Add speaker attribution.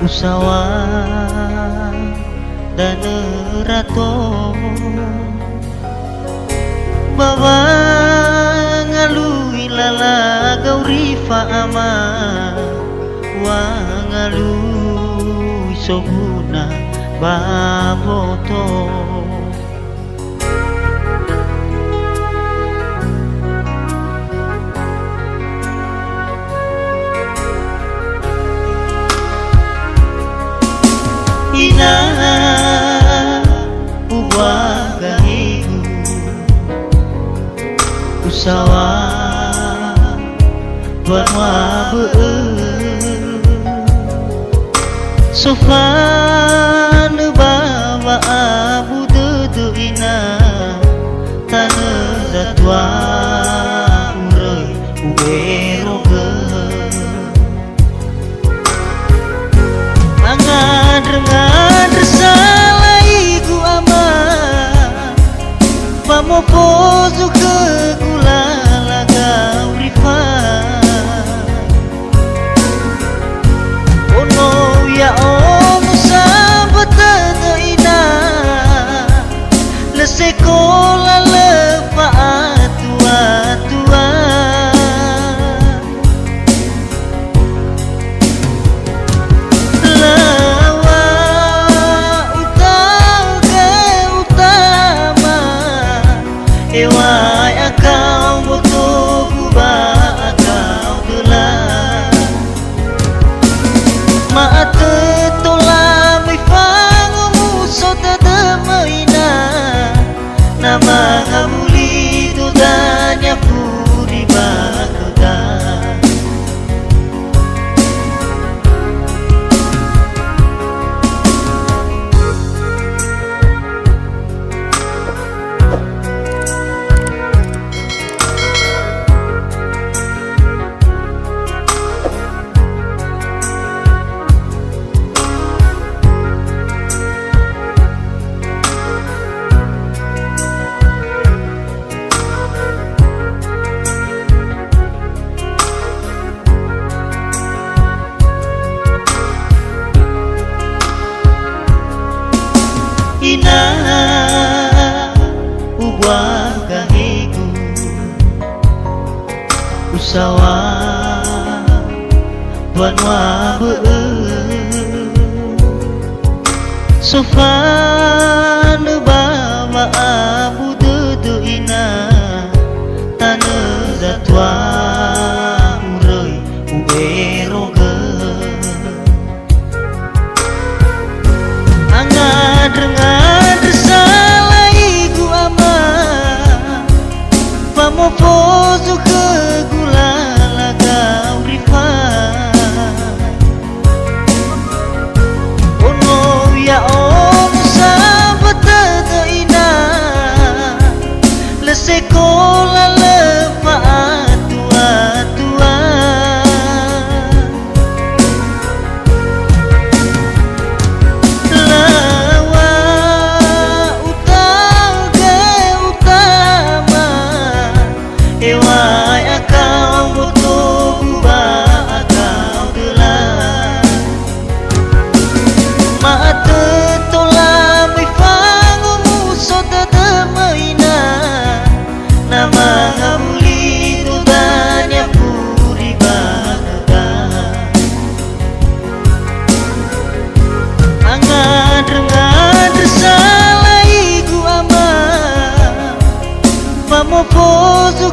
Speaker 1: usawa dan rato bawa ngalui lala gauri faama wa ngalui sobuna baboto ina uwaga higu usawa banwa sofan bawa abu dudu ina tanah zatwa urei uberoge ngadr salai gu ama pamopozu ke gula laga urifa ono ya ono sabatan ina le sekolah le tua tua ewai akau boto buba akau gelah maate tola mi fangu musota demaina nama ngamuli dudanya puri bakoda ina uwaga higu usawa banwa sofan bawa abu dudu ina tanah zatwa urei uberoge ngadr salai gu ama pamopozu ke gula laga urifa ono ya ono sabatan ina le sekolah le tua tua ewai akau boto buba akau gelah maate tola mi fangu musota demaina nama ngamuli dudanya puri bakoda ngadr salai gu ama pamopozu